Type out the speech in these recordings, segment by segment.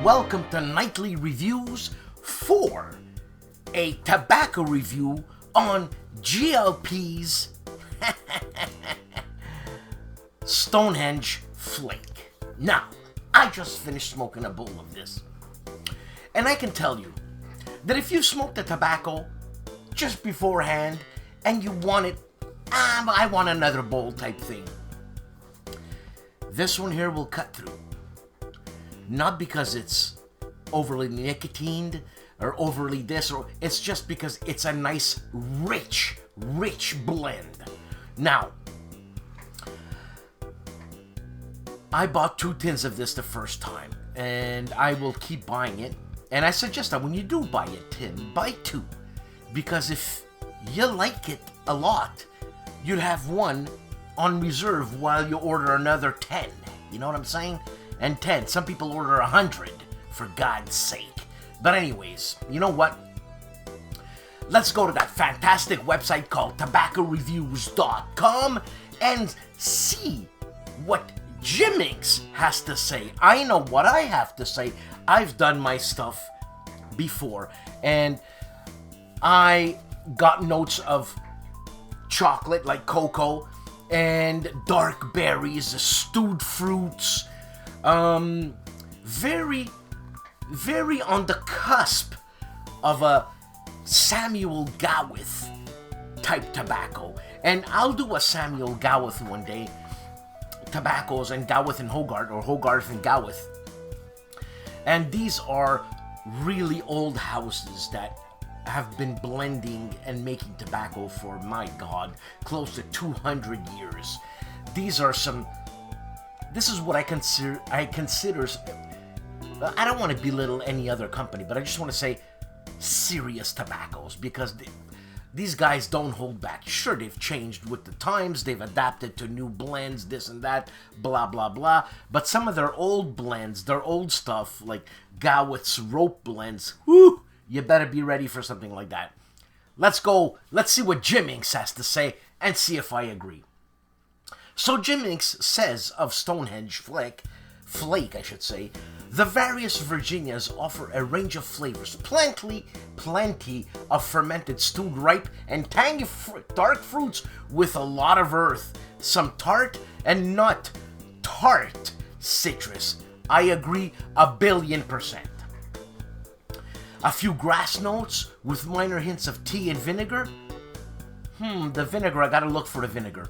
welcome to Nightly Reviews for a tobacco review on GLP's Stonhenge Flake. Now, I just finished smoking a bowl of this, and I can tell you that if you smoked the tobacco just beforehand and you want it, I want another bowl type thing, this one here will cut through. Not because it's overly nicotined or overly this, or it's just because it's a nice, rich blend. Now, I bought 2 tins of this the first time, and I will keep buying it. And I suggest that when you do buy a tin, buy 2. Because if you like it a lot, you'd have one on reserve while you order another 10. You know what I'm saying? And 10. Some people order 100, for God's sake. But anyways, you know what? Let's go to that fantastic website called tobaccoreviews.com and see what Jimmings has to say. I know what I have to say. I've done my stuff before, and I got notes of chocolate like cocoa and dark berries, stewed fruits, very on the cusp of a Samuel Gawith type tobacco. And I'll do a Samuel Gawith one day. Tobaccos and Gawith and Hogarth, or Hogarth and Gawith. And these are really old houses that have been blending and making tobacco for, my God, close to 200 years. This is what I consider, I don't want to belittle any other company, but I just want to say serious tobaccos, because these guys don't hold back. Sure, they've changed with the times, they've adapted to new blends, this and that, blah, blah, blah. But some of their old blends, their old stuff, like Gawith's rope blends, whoo, you better be ready for something like that. Let's go, let's see what Jimmings has to say and see if I agree. So Jimmings says of Stonehenge Flake, I should say, the various Virginias offer a range of flavors, plenty of fermented, stewed, ripe, and tangy dark fruits with a lot of earth, some tart and not tart citrus. I agree 1,000,000,000%. A few grass notes with minor hints of tea and vinegar. The vinegar, I gotta look for the vinegar.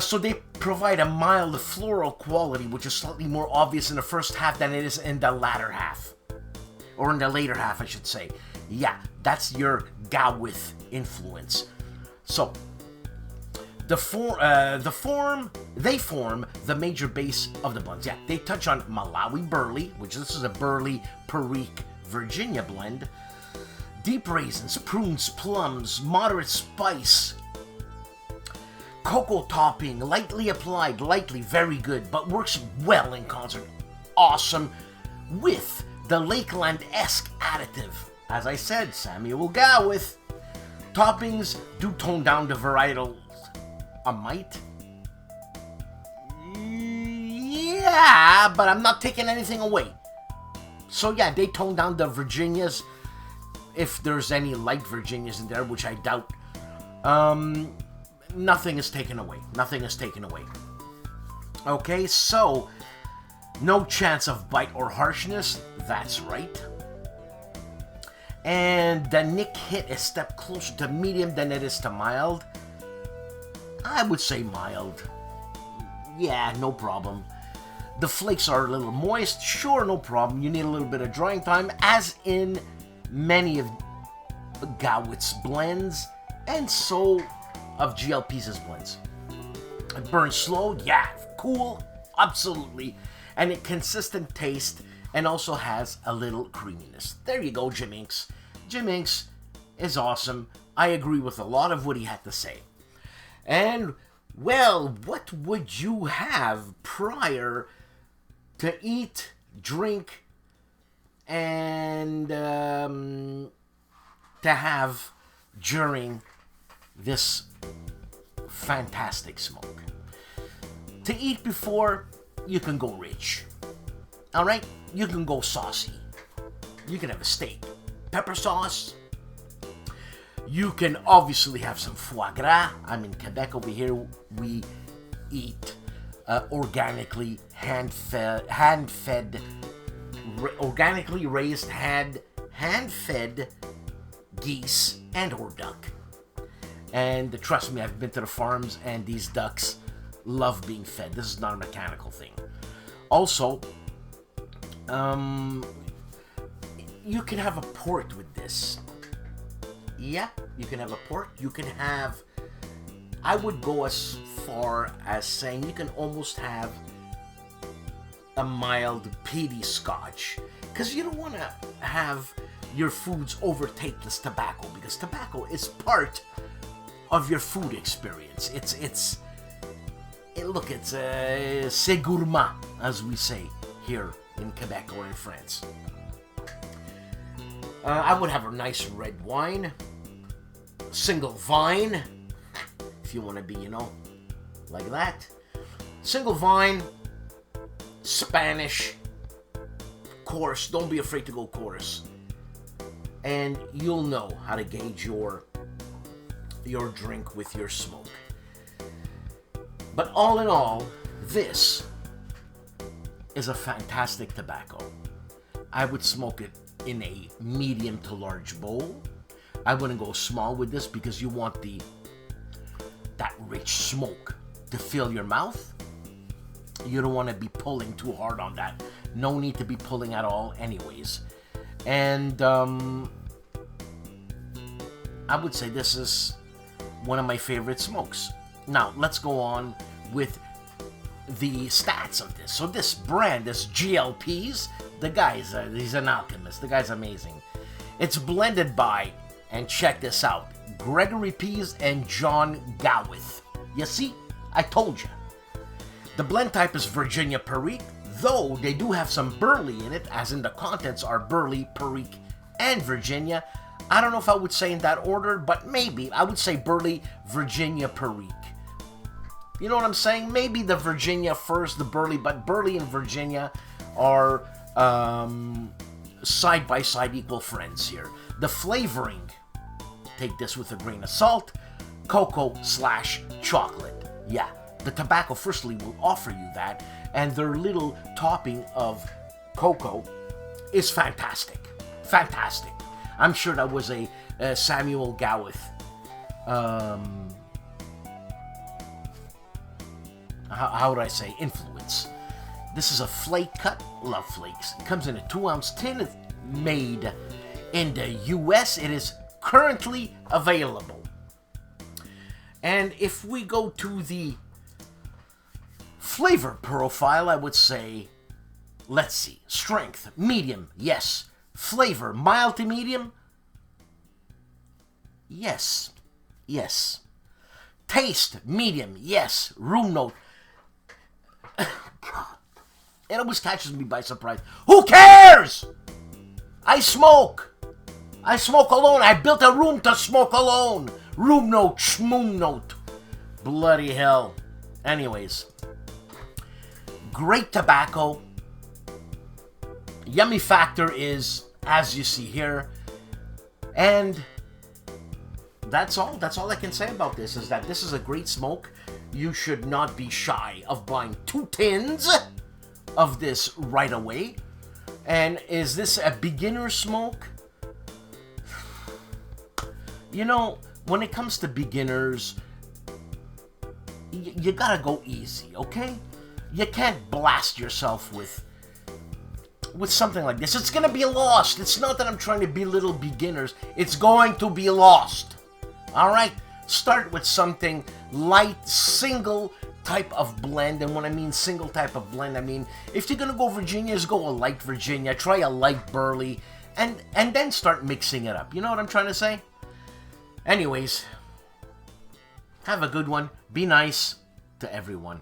So they provide a mild floral quality, which is slightly more obvious in the first half than it is in the latter half. Or in the later half, I should say. Yeah, that's your Gawith influence. So, they form the major base of the blends. Yeah, they touch on Malawi Burley, which this is a Burley Perique Virginia blend. Deep raisins, prunes, plums, moderate spice, cocoa topping, lightly applied, very good, but works well in concert. Awesome with the Lakeland-esque additive. As I said, Samuel Gawith. Toppings do tone down the varietals a mite. Yeah, but I'm not taking anything away. So yeah, they tone down the Virginias, if there's any light Virginias in there, which I doubt. Nothing is taken away. Okay, so no chance of bite or harshness. That's right. And the nick hit a step closer to medium than it is to mild. I would say mild. Yeah, no problem. The flakes are a little moist. Sure, no problem. You need a little bit of drying time, as in many of Gawith's blends, and so of GLP's blends. It burns slow, yeah, cool, absolutely, and a consistent taste, and also has a little creaminess. There you go, Jimmings. Jimmings is awesome. I agree with a lot of what he had to say. And, well, what would you have prior to eat, drink, and to have during this fantastic smoke? To eat before, you can go rich. All right, you can go saucy. You can have a steak, pepper sauce. You can obviously have some foie gras. I'm in Quebec over here. We eat organically hand-fed, organically raised hand-fed geese and or duck. And trust me, I've been to the farms, and these ducks love being fed. This is not a mechanical thing. Also, you can have a port with this. Yeah, you can have a port. You can have, I would go as far as saying you can almost have a mild peaty scotch, because you don't want to have your foods overtake this tobacco, because tobacco is part of your food experience. Look, it's c'est gourmand, as we say here in Quebec or in France. I would have a nice red wine, single vine, if you want to be, like that. Single vine, Spanish, coarse. Don't be afraid to go coarse. And you'll know how to gauge your drink with your smoke. But all in all, this is a fantastic tobacco. I would smoke it in a medium to large bowl. I wouldn't go small with this because you want that rich smoke to fill your mouth. You don't want to be pulling too hard on that. No need to be pulling at all anyways. And I would say this is one of my favorite smokes. Now, let's go on with the stats of this. So this brand, this GLPs, the guy's, he's an alchemist. The guy's amazing. It's blended by, and check this out, Gregory Pease and John Gawith. You see, I told you. The blend type is Virginia Perique, though they do have some burley in it, as in the contents are burley, Perique, and Virginia. I don't know if I would say in that order, but maybe I would say burley, Virginia, Perique. You know what I'm saying? Maybe the Virginia first, the burley, but burley and Virginia are side by side equal friends here. The flavoring, take this with a grain of salt, cocoa/chocolate. Yeah, the tobacco firstly will offer you that, and their little topping of cocoa is fantastic. Fantastic. I'm sure that was a Samuel Gawith how would I say, influence. This is a flake cut. Love flakes. It comes in a 2-ounce tin. It's made in the US. It is currently available. And if we go to the flavor profile, I would say, let's see, strength, medium, yes. Flavor, mild to medium, yes, yes. Taste, medium, yes. Room note, God, it always catches me by surprise. Who cares? I smoke alone. I built a room to smoke alone. Room note, schmoom note. Bloody hell. Anyways, great tobacco. Yummy factor is, as you see here, and that's all I can say about this, is that this is a great smoke. You should not be shy of buying 2 tins of this right away. And is this a beginner smoke? You know, when it comes to beginners, you gotta go easy, okay? You can't blast yourself with something like this. It's gonna be lost. It's not that I'm trying to belittle beginners. It's going to be lost. Alright? Start with something light, single type of blend. And when I mean single type of blend, I mean, if you're gonna go Virginia, just go a light Virginia. Try a light burley. And then start mixing it up. You know what I'm trying to say? Anyways, have a good one. Be nice to everyone.